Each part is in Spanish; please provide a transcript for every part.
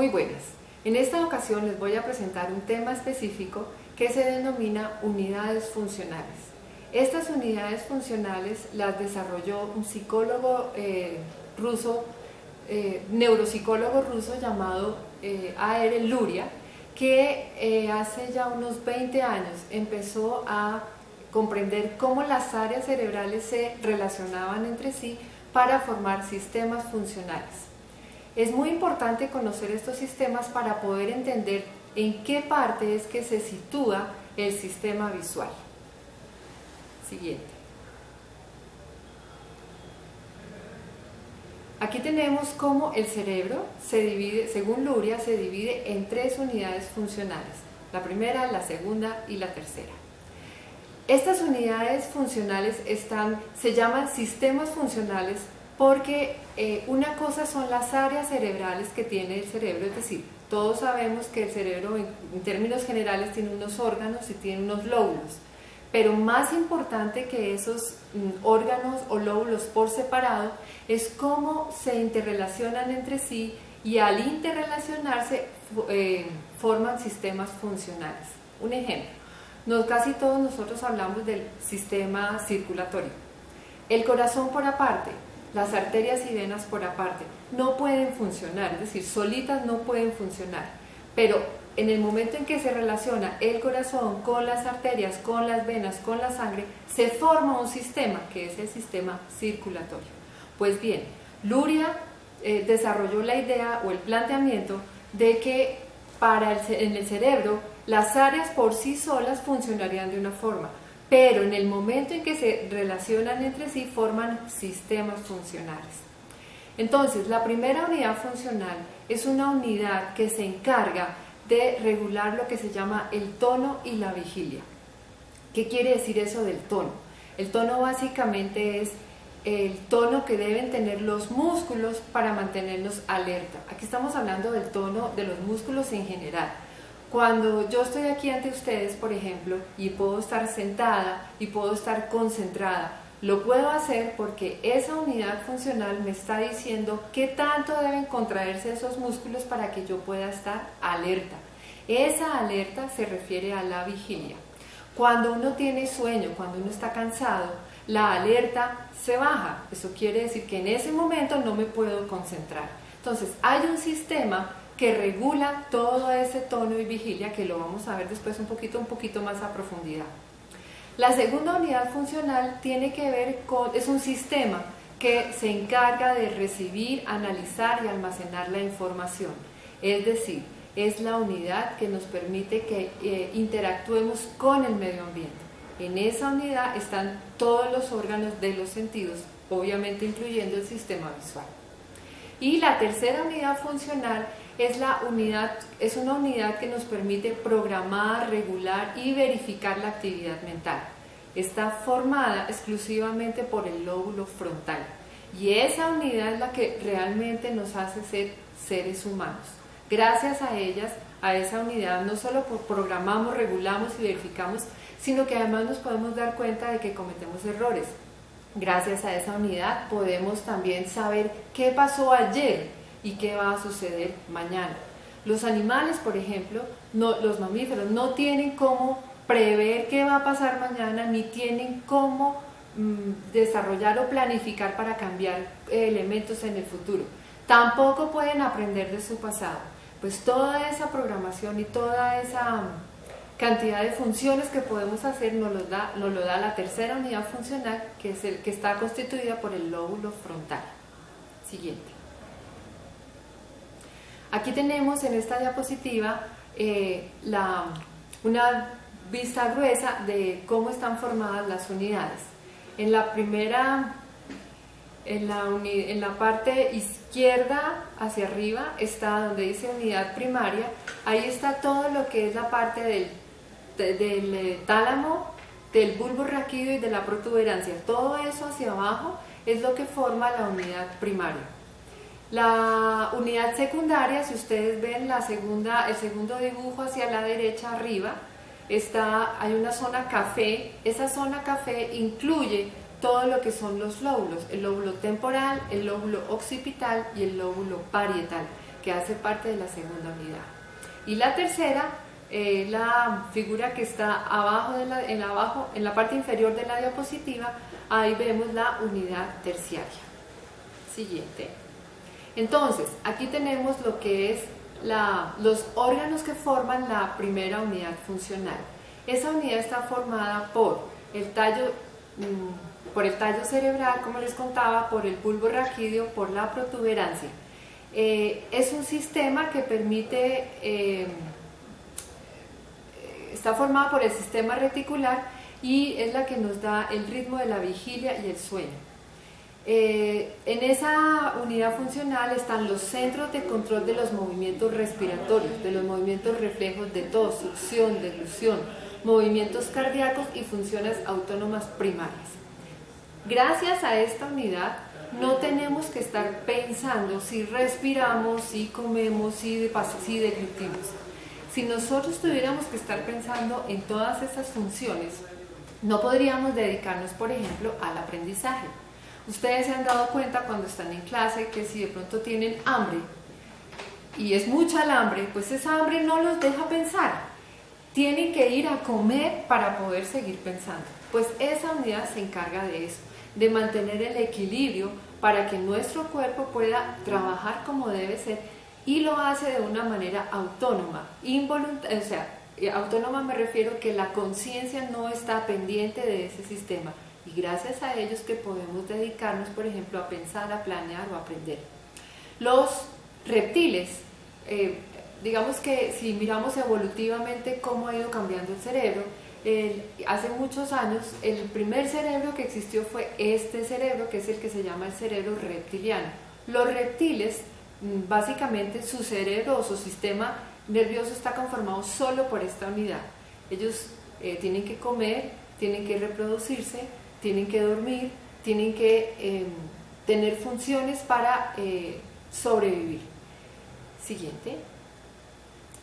Muy buenas. En esta ocasión les voy a presentar un tema específico que se denomina unidades funcionales. Estas unidades funcionales las desarrolló un psicólogo ruso, neuropsicólogo ruso llamado A.R. Luria, que hace ya unos 20 años empezó a comprender cómo las áreas cerebrales se relacionaban entre sí para formar sistemas funcionales. Es muy importante conocer estos sistemas para poder entender en qué parte es que se sitúa el sistema visual. Siguiente. Aquí tenemos cómo el cerebro se divide, según Luria, se divide en 3 unidades funcionales. La primera, la segunda y la tercera. Estas unidades funcionales se llaman sistemas funcionales porque una cosa son las áreas cerebrales que tiene el cerebro, es decir, todos sabemos que el cerebro en términos generales tiene unos órganos y tiene unos lóbulos, pero más importante que esos órganos o lóbulos por separado es cómo se interrelacionan entre sí y al interrelacionarse forman sistemas funcionales. Un ejemplo, casi todos nosotros hablamos del sistema circulatorio. El corazón por aparte, las arterias y venas por aparte, no pueden funcionar, es decir, solitas no pueden funcionar, pero en el momento en que se relaciona el corazón con las arterias, con las venas, con la sangre, se forma un sistema que es el sistema circulatorio. Pues bien, Luria desarrolló la idea o el planteamiento de que en el cerebro las áreas por sí solas funcionarían de una forma, pero en el momento en que se relacionan entre sí forman sistemas funcionales. Entonces, la primera unidad funcional es una unidad que se encarga de regular lo que se llama el tono y la vigilia. ¿Qué quiere decir eso del tono? El tono básicamente es el tono que deben tener los músculos para mantenernos alerta. Aquí estamos hablando del tono de los músculos en general. Cuando yo estoy aquí ante ustedes, por ejemplo, y puedo estar sentada y puedo estar concentrada, lo puedo hacer porque esa unidad funcional me está diciendo qué tanto deben contraerse esos músculos para que yo pueda estar alerta. Esa alerta se refiere a la vigilia. Cuando uno tiene sueño, cuando uno está cansado, la alerta se baja. Eso quiere decir que en ese momento no me puedo concentrar. Entonces, hay un sistema que regula todo ese tono y vigilia, que lo vamos a ver después un poquito más a profundidad. La segunda unidad funcional tiene que ver es un sistema que se encarga de recibir, analizar y almacenar la información. Es decir, es la unidad que nos permite que interactuemos con el medio ambiente. En esa unidad están todos los órganos de los sentidos, obviamente incluyendo el sistema visual. Y la tercera unidad funcional es una unidad que nos permite programar, regular y verificar la actividad mental. Está formada exclusivamente por el lóbulo frontal y esa unidad es la que realmente nos hace ser seres humanos. Gracias a esa unidad, no solo programamos, regulamos y verificamos, sino que además nos podemos dar cuenta de que cometemos errores. Gracias a esa unidad podemos también saber qué pasó ayer y qué va a suceder mañana. Los animales, por ejemplo, los mamíferos, no tienen cómo prever qué va a pasar mañana, ni tienen cómo desarrollar o planificar para cambiar elementos en el futuro. Tampoco pueden aprender de su pasado. Pues toda esa programación y toda esa cantidad de funciones que podemos hacer nos lo da la tercera unidad funcional, que es el que está constituida por el lóbulo frontal. Siguiente. Aquí tenemos en esta diapositiva una vista gruesa de cómo están formadas las unidades. En la primera, en la parte izquierda hacia arriba está donde dice unidad primaria. Ahí está todo lo que es la parte del tálamo, del bulbo raquídeo y de la protuberancia. Todo eso hacia abajo es lo que forma la unidad primaria. La unidad secundaria, si ustedes ven el segundo dibujo hacia la derecha arriba, hay una zona café. Esa zona café incluye todo lo que son los lóbulos, el lóbulo temporal, el lóbulo occipital y el lóbulo parietal. que hace parte de la segunda unidad. Y la tercera, la figura que está abajo, en la parte inferior de la diapositiva, ahí vemos la unidad terciaria. Siguiente. Entonces, aquí tenemos lo que es los órganos que forman la primera unidad funcional. Esa unidad está formada por el tallo cerebral, como les contaba, por el bulbo raquídeo, por la protuberancia. Es un sistema que permite, está formado por el sistema reticular y es la que nos da el ritmo de la vigilia y el sueño. En esa unidad funcional están los centros de control de los movimientos respiratorios, de los movimientos reflejos de tos, succión, deglución, movimientos cardíacos y funciones autónomas primarias. Gracias a esta unidad no tenemos que estar pensando si respiramos, si comemos, si deglutimos. Si nosotros tuviéramos que estar pensando en todas estas funciones, no podríamos dedicarnos, por ejemplo, al aprendizaje. Ustedes se han dado cuenta cuando están en clase que si de pronto tienen hambre y es mucha el hambre, pues esa hambre no los deja pensar. Tienen que ir a comer para poder seguir pensando. Pues esa unidad se encarga de eso, de mantener el equilibrio para que nuestro cuerpo pueda trabajar como debe ser y lo hace de una manera autónoma, involuntaria, o sea, autónoma me refiero que la conciencia no está pendiente de ese sistema. Y gracias a ellos que podemos dedicarnos, por ejemplo, a pensar, a planear o a aprender. Los reptiles, digamos que si miramos evolutivamente cómo ha ido cambiando el cerebro, hace muchos años el primer cerebro que existió fue este cerebro, que es el que se llama el cerebro reptiliano. Los reptiles, básicamente su cerebro o su sistema nervioso está conformado solo por esta unidad. Ellos tienen que comer, tienen que reproducirse, tienen que dormir, tienen que tener funciones para sobrevivir. Siguiente.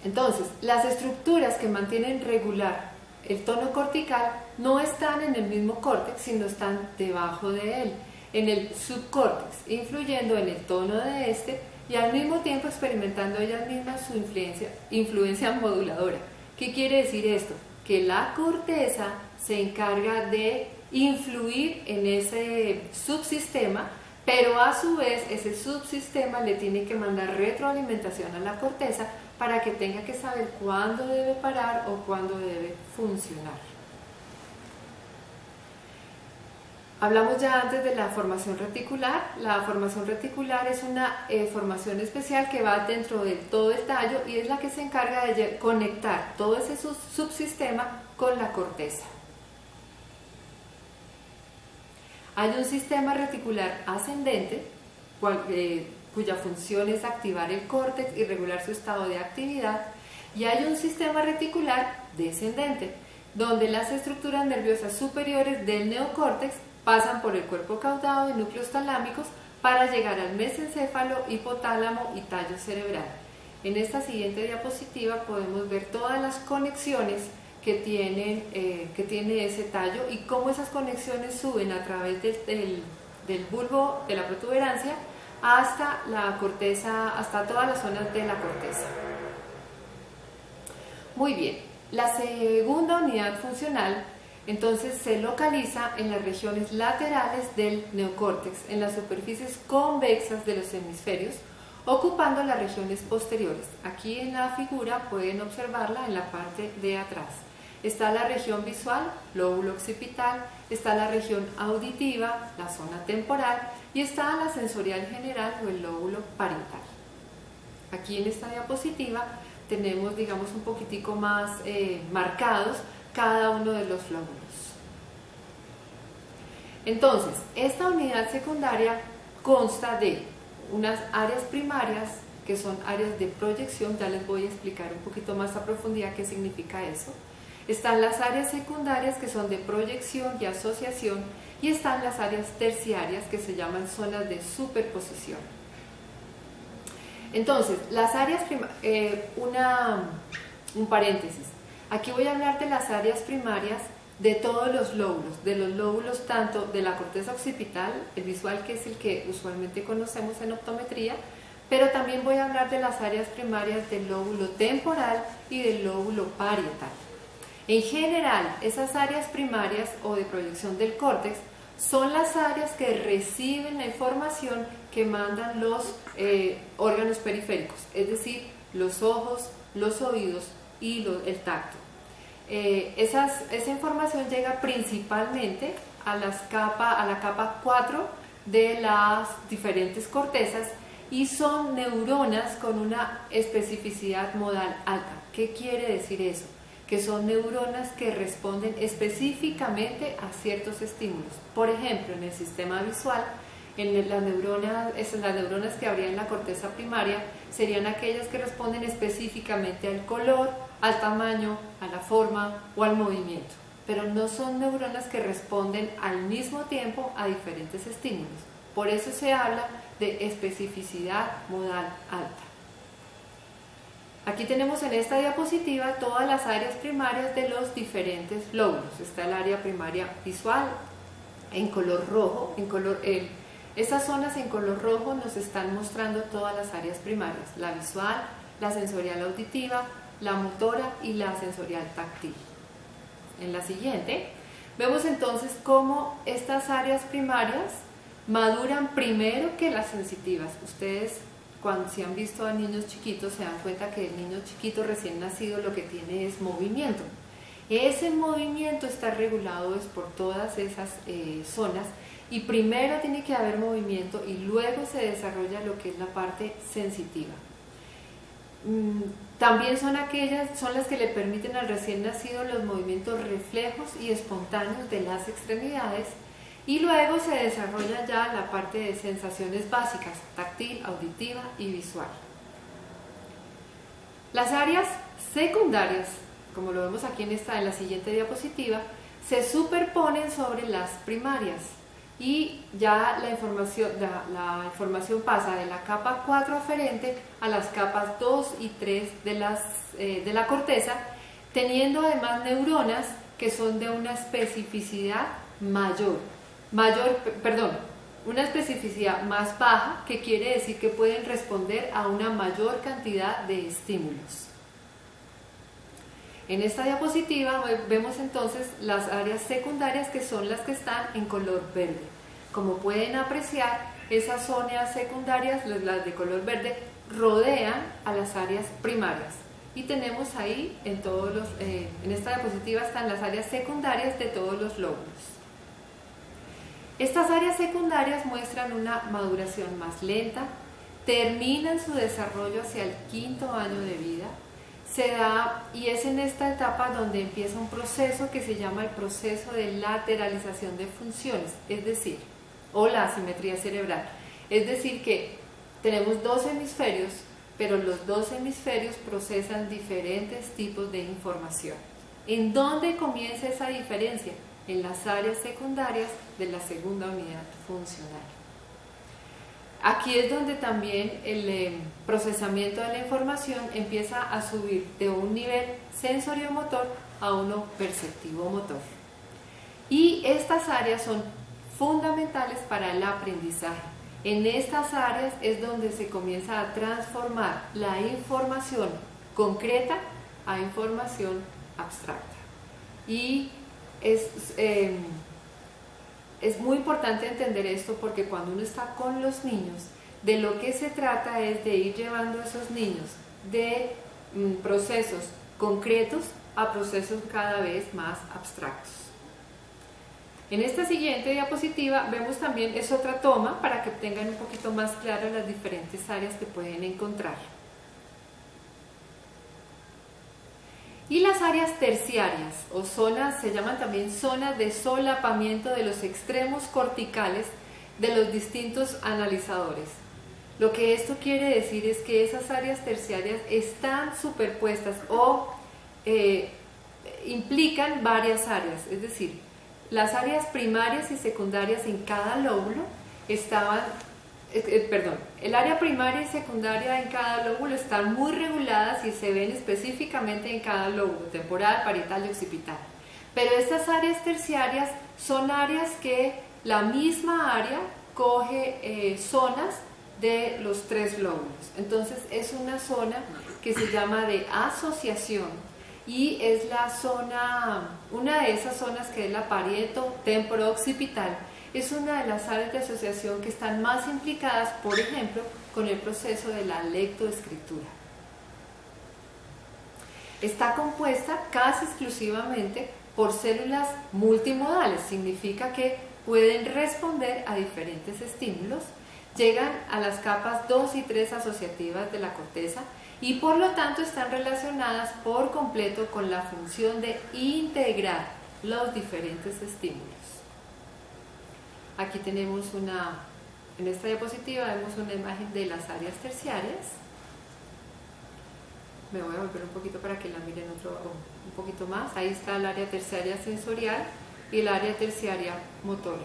Entonces, las estructuras que mantienen regular el tono cortical no están en el mismo córtex, sino están debajo de él, en el subcórtex, influyendo en el tono de este y al mismo tiempo experimentando ellas mismas su influencia moduladora. ¿Qué quiere decir esto? Que la corteza se encarga de influir en ese subsistema, pero a su vez ese subsistema le tiene que mandar retroalimentación a la corteza para que tenga que saber cuándo debe parar o cuándo debe funcionar. Hablamos ya antes de la formación reticular. La formación reticular es una formación especial que va dentro de todo el tallo y es la que se encarga de conectar todo ese subsistema con la corteza. Hay un sistema reticular ascendente, cuya función es activar el córtex y regular su estado de actividad, y hay un sistema reticular descendente, donde las estructuras nerviosas superiores del neocórtex pasan por el cuerpo caudado y núcleos talámicos para llegar al mesencéfalo, hipotálamo y tallo cerebral. En esta siguiente diapositiva podemos ver todas las conexiones que tiene ese tallo y cómo esas conexiones suben a través del bulbo de la protuberancia hasta la corteza, hasta todas las zonas de la corteza. Muy bien, la segunda unidad funcional entonces se localiza en las regiones laterales del neocórtex, en las superficies convexas de los hemisferios, ocupando las regiones posteriores. Aquí en la figura pueden observarla en la parte de atrás. Está la región visual, lóbulo occipital, está la región auditiva, la zona temporal, y está la sensorial general o el lóbulo parietal. Aquí en esta diapositiva tenemos, digamos, un poquitico más marcados cada uno de los lóbulos. Entonces, esta unidad secundaria consta de unas áreas primarias que son áreas de proyección, ya les voy a explicar un poquito más a profundidad qué significa eso. Están las áreas secundarias que son de proyección y asociación, y están las áreas terciarias que se llaman zonas de superposición. Entonces, las áreas un paréntesis. Aquí voy a hablar de las áreas primarias de todos los lóbulos tanto de la corteza occipital, el visual, que es el que usualmente conocemos en optometría, pero también voy a hablar de las áreas primarias del lóbulo temporal y del lóbulo parietal. En general, esas áreas primarias o de proyección del córtex son las áreas que reciben la información que mandan los órganos periféricos, es decir, los ojos, los oídos y el tacto. Esa información llega principalmente a la capa 4 de las diferentes cortezas y son neuronas con una especificidad modal alta. ¿Qué quiere decir eso? Que son neuronas que responden específicamente a ciertos estímulos. Por ejemplo, en el sistema visual, las neuronas que habría en la corteza primaria serían aquellas que responden específicamente al color, al tamaño, a la forma o al movimiento, pero no son neuronas que responden al mismo tiempo a diferentes estímulos. Por eso se habla de especificidad modal alta. Aquí tenemos en esta diapositiva todas las áreas primarias de los diferentes lóbulos. Está el área primaria visual en color rojo. Estas zonas en color rojo nos están mostrando todas las áreas primarias: la visual, la sensorial auditiva, la motora y la sensorial táctil. En la siguiente vemos entonces cómo estas áreas primarias maduran primero que las sensitivas. Ustedes, si han visto a niños chiquitos, se dan cuenta que el niño chiquito recién nacido lo que tiene es movimiento. Ese movimiento está regulado por todas esas zonas, y primero tiene que haber movimiento y luego se desarrolla lo que es la parte sensitiva. También son las que le permiten al recién nacido los movimientos reflejos y espontáneos de las extremidades, y luego se desarrolla ya la parte de sensaciones básicas: táctil, auditiva y visual. Las áreas secundarias, como lo vemos aquí en la siguiente diapositiva, se superponen sobre las primarias, y ya la información pasa de la capa 4 aferente a las capas 2 y 3 de la corteza, teniendo además neuronas que son de una especificidad una especificidad más baja, que quiere decir que pueden responder a una mayor cantidad de estímulos. En esta diapositiva vemos entonces las áreas secundarias, que son las que están en color verde. Como pueden apreciar, esas zonas secundarias, las de color verde, rodean a las áreas primarias. Y tenemos ahí, en esta diapositiva están las áreas secundarias de todos los lóbulos. Estas áreas secundarias muestran una maduración más lenta, terminan su desarrollo hacia el 5º año de vida. Y es en esta etapa donde empieza un proceso que se llama el proceso de lateralización de funciones, o la asimetría cerebral. Es decir, que tenemos dos hemisferios, pero los dos hemisferios procesan diferentes tipos de información. ¿En dónde comienza esa diferencia? En las áreas secundarias de la segunda unidad funcional. Aquí es donde también el procesamiento de la información empieza a subir de un nivel sensoriomotor a uno perceptivo-motor. Y estas áreas son fundamentales para el aprendizaje. En estas áreas es donde se comienza a transformar la información concreta a información abstracta. Y es muy importante entender esto, porque cuando uno está con los niños, de lo que se trata es de ir llevando a esos niños de procesos concretos a procesos cada vez más abstractos. En esta siguiente diapositiva vemos también, es otra toma para que tengan un poquito más claras las diferentes áreas que pueden encontrar. Y las áreas terciarias o zonas, se llaman también zonas de solapamiento de los extremos corticales de los distintos analizadores. Lo que esto quiere decir es que esas áreas terciarias están superpuestas o implican varias áreas, es decir, las áreas primarias y secundarias en cada lóbulo el área primaria y secundaria en cada lóbulo están muy reguladas y se ven específicamente en cada lóbulo, temporal, parietal y occipital. Pero estas áreas terciarias son áreas que la misma área coge zonas de los tres lóbulos. Entonces es una zona que se llama de asociación y es la zona, una de esas zonas que es la parieto-temporo-occipital, es una de las áreas de asociación que están más implicadas, por ejemplo, con el proceso de la lectoescritura. Está compuesta casi exclusivamente por células multimodales, significa que pueden responder a diferentes estímulos, llegan a las capas 2 y 3 asociativas de la corteza y por lo tanto están relacionadas por completo con la función de integrar los diferentes estímulos. Aquí tenemos en esta diapositiva vemos una imagen de las áreas terciarias. Me voy a volver un poquito para que la miren un poquito más. Ahí está el área terciaria sensorial y el área terciaria motora.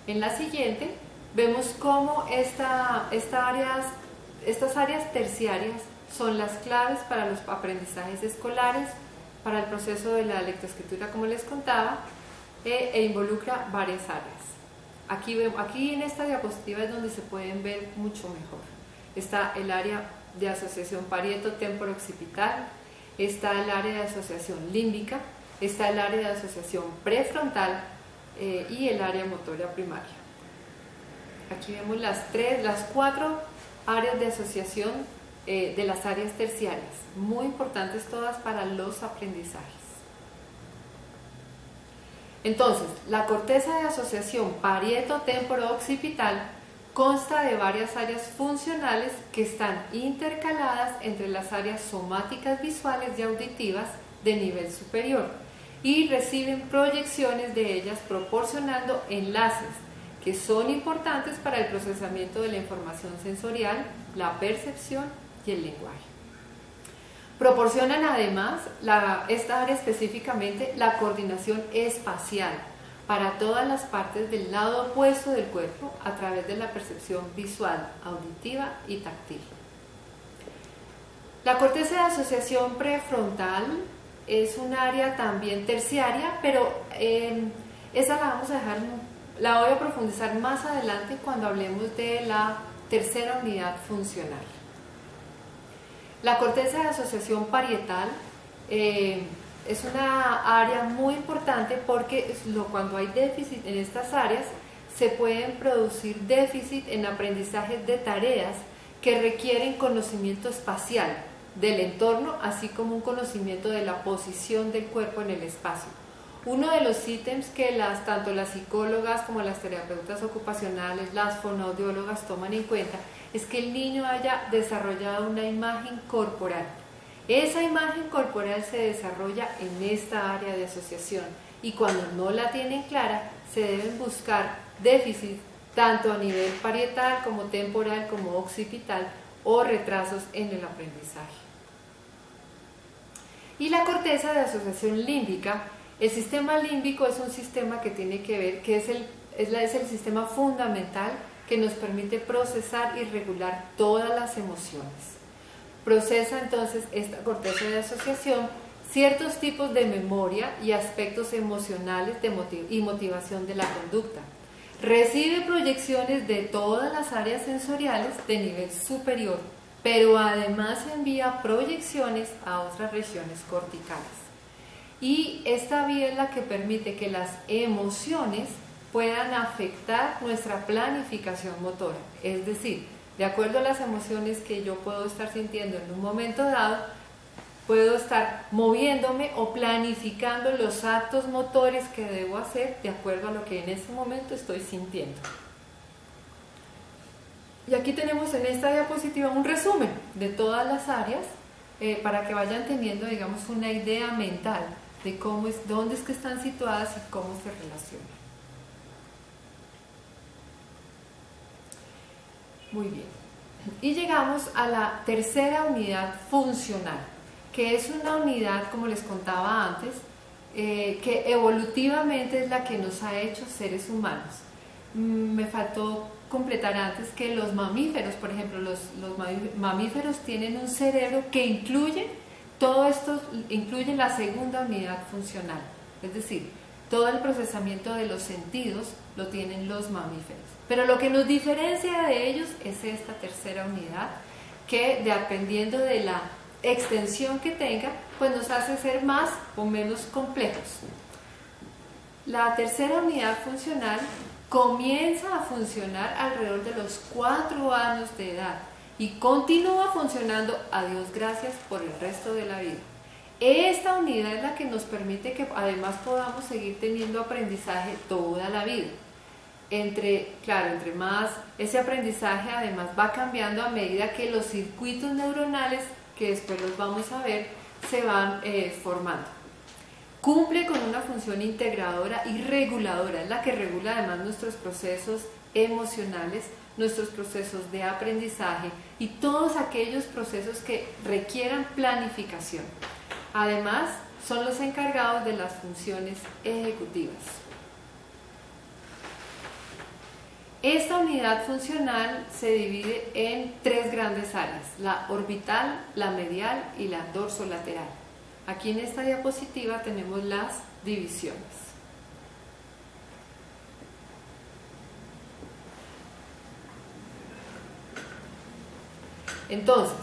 En la siguiente vemos cómo estas áreas terciarias son las claves para los aprendizajes escolares, para el proceso de la lectoescritura, como les contaba, e involucra varias áreas. Aquí en esta diapositiva es donde se pueden ver mucho mejor. Está el área de asociación parieto-temporo-occipital, está el área de asociación límbica, está el área de asociación prefrontal y el área motora primaria. Aquí vemos las 4 áreas de asociación de las áreas terciarias, muy importantes todas para los aprendizajes. Entonces, la corteza de asociación parieto-temporo-occipital consta de varias áreas funcionales que están intercaladas entre las áreas somáticas visuales y auditivas de nivel superior y reciben proyecciones de ellas proporcionando enlaces que son importantes para el procesamiento de la información sensorial, la percepción y el lenguaje. Proporcionan además, esta área específicamente, la coordinación espacial para todas las partes del lado opuesto del cuerpo a través de la percepción visual, auditiva y táctil. La corteza de asociación prefrontal es un área también terciaria, pero esa la voy a profundizar más adelante cuando hablemos de la tercera unidad funcional. La corteza de asociación parietal es una área muy importante porque cuando hay déficit en estas áreas se pueden producir déficit en aprendizajes de tareas que requieren conocimiento espacial del entorno, así como un conocimiento de la posición del cuerpo en el espacio. Uno de los ítems que tanto las psicólogas como las terapeutas ocupacionales, las fonoaudiólogas toman en cuenta es que el niño haya desarrollado una imagen corporal. Esa imagen corporal se desarrolla en esta área de asociación y cuando no la tienen clara se deben buscar déficits tanto a nivel parietal como temporal como occipital o retrasos en el aprendizaje. Y la corteza de asociación límbica. El sistema límbico es un sistema que tiene que ver, que es el sistema fundamental que nos permite procesar y regular todas las emociones. Procesa entonces esta corteza de asociación ciertos tipos de memoria y aspectos emocionales y motivación de la conducta. Recibe proyecciones de todas las áreas sensoriales de nivel superior, pero además envía proyecciones a otras regiones corticales. Y esta vía es la que permite que las emociones puedan afectar nuestra planificación motora. Es decir, de acuerdo a las emociones que yo puedo estar sintiendo en un momento dado, puedo estar moviéndome o planificando los actos motores que debo hacer de acuerdo a lo que en ese momento estoy sintiendo. Y aquí tenemos en esta diapositiva un resumen de todas las áreas para que vayan teniendo, digamos, una idea mental de dónde es que están situadas y cómo se relacionan. Muy bien. Y llegamos a la tercera unidad funcional, que es una unidad, como les contaba antes, que evolutivamente es la que nos ha hecho seres humanos. Me faltó completar antes que los mamíferos, por ejemplo, los mamíferos tienen un cerebro que incluye todo esto, incluye la segunda unidad funcional, es decir, Todo el procesamiento de los sentidos lo tienen los mamíferos. Pero lo que nos diferencia de ellos es esta tercera unidad, que dependiendo de la extensión que tenga, pues nos hace ser más o menos complejos. La tercera unidad funcional comienza a funcionar alrededor de los 4 años de edad y continúa funcionando, a Dios gracias, por el resto de la vida. Esta unidad es la que nos permite que además podamos seguir teniendo aprendizaje toda la vida. Entre más ese aprendizaje además va cambiando a medida que los circuitos neuronales, que después los vamos a ver, se van formando. Cumple con una función integradora y reguladora, es la que regula además nuestros procesos emocionales, nuestros procesos de aprendizaje y todos aquellos procesos que requieran planificación. Además, son los encargados de las funciones ejecutivas. Esta unidad funcional se divide en 3 grandes áreas: la orbital, la medial y la dorsolateral. Aquí en esta diapositiva tenemos las divisiones. Entonces,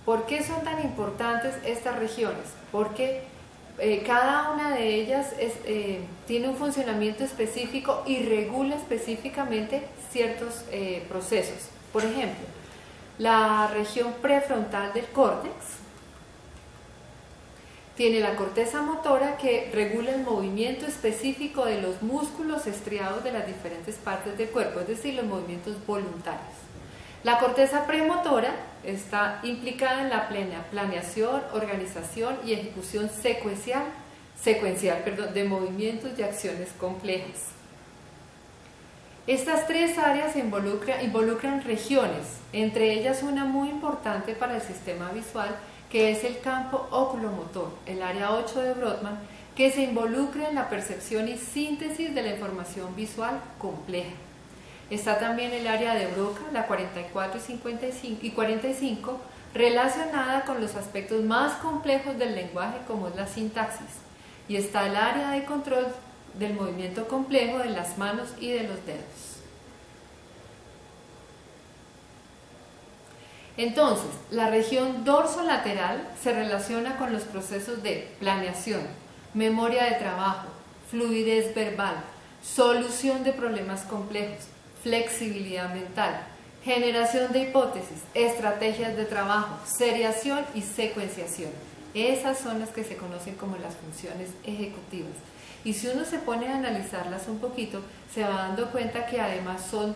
¿por qué son tan importantes estas regiones? Porque cada una de ellas tiene un funcionamiento específico y regula específicamente ciertos procesos. Por ejemplo, la región prefrontal del córtex tiene la corteza motora, que regula el movimiento específico de los músculos estriados de las diferentes partes del cuerpo, es decir, los movimientos voluntarios. La corteza premotora está implicada en la planeación, organización y ejecución secuencial de movimientos y acciones complejas. Estas 3 áreas involucran regiones, entre ellas una muy importante para el sistema visual, que es el campo oculomotor, el área 8 de Brodmann, que se involucra en la percepción y síntesis de la información visual compleja. Está también el área de Broca, la 44 y 45, relacionada con los aspectos más complejos del lenguaje, como es la sintaxis. Y está el área de control del movimiento complejo de las manos y de los dedos. Entonces, la región dorsolateral se relaciona con los procesos de planeación, memoria de trabajo, fluidez verbal, solución de problemas complejos, flexibilidad mental, generación de hipótesis, estrategias de trabajo, seriación y secuenciación. Esas son las que se conocen como las funciones ejecutivas. Y si uno se pone a analizarlas un poquito, se va dando cuenta que además son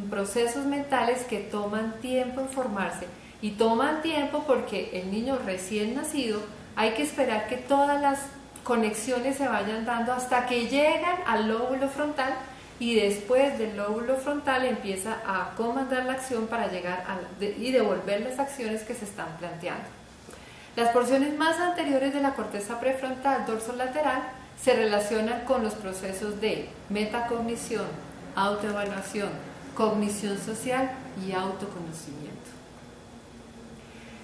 procesos mentales que toman tiempo en formarse, y toman tiempo porque el niño recién nacido hay que esperar que todas las conexiones se vayan dando hasta que llegan al lóbulo frontal, y después del lóbulo frontal empieza a comandar la acción para llegar y devolver las acciones que se están planteando. Las porciones más anteriores de la corteza prefrontal dorsolateral se relacionan con los procesos de metacognición, autoevaluación, cognición social y autoconocimiento.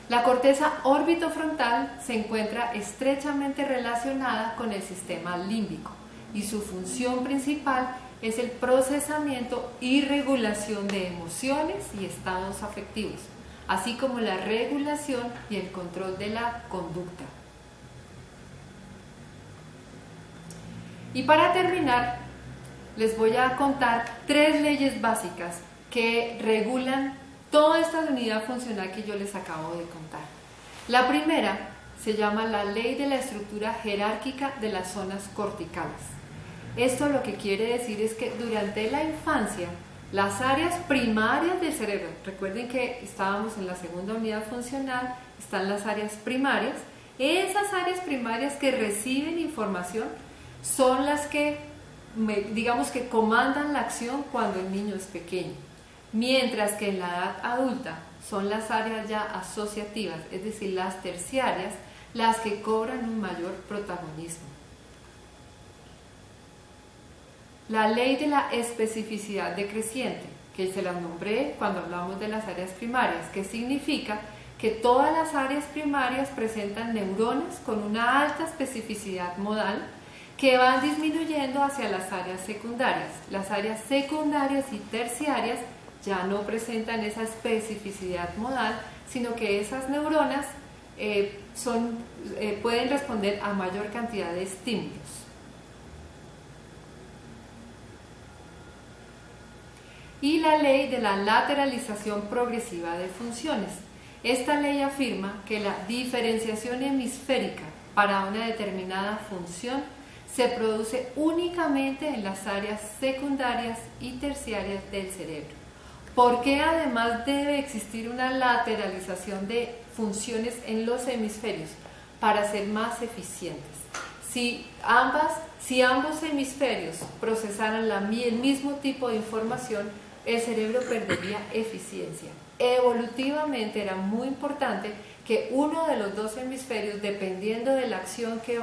La corteza orbitofrontal se encuentra estrechamente relacionada con el sistema límbico, y su función principal es el procesamiento y regulación de emociones y estados afectivos, así como la regulación y el control de la conducta. Y para terminar, les voy a contar 3 leyes básicas que regulan toda esta unidad funcional que yo les acabo de contar. La primera se llama la ley de la estructura jerárquica de las zonas corticales. Esto lo que quiere decir es que durante la infancia, las áreas primarias del cerebro, recuerden que estábamos en la segunda unidad funcional, están las áreas primarias. Esas áreas primarias que reciben información son las que, digamos, que comandan la acción cuando el niño es pequeño, mientras que en la edad adulta son las áreas ya asociativas, es decir, las terciarias, las que cobran un mayor protagonismo. La ley de la especificidad decreciente, que se la nombré cuando hablamos de las áreas primarias, que significa que todas las áreas primarias presentan neuronas con una alta especificidad modal, que van disminuyendo hacia las áreas secundarias. Las áreas secundarias y terciarias ya no presentan esa especificidad modal, sino que esas neuronas pueden responder a mayor cantidad de estímulos. Y la ley de la lateralización progresiva de funciones. Esta ley afirma que la diferenciación hemisférica para una determinada función se produce únicamente en las áreas secundarias y terciarias del cerebro. ¿Por qué además debe existir una lateralización de funciones en los hemisferios? Para ser más eficientes. Si ambos hemisferios procesaran el mismo tipo de información, el cerebro perdería eficiencia. Evolutivamente era muy importante que uno de los dos hemisferios, dependiendo de la acción que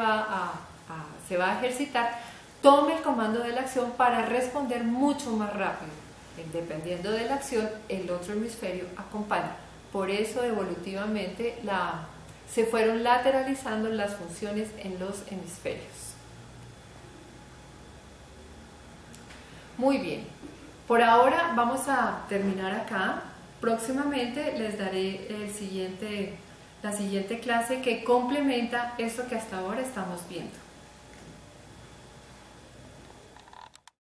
se va a ejercitar, tome el comando de la acción para responder mucho más rápido. Dependiendo de la acción, el otro hemisferio acompaña. Por eso evolutivamente se fueron lateralizando las funciones en los hemisferios. Muy bien, por ahora vamos a terminar acá. Próximamente les daré la siguiente clase que complementa eso que hasta ahora estamos viendo.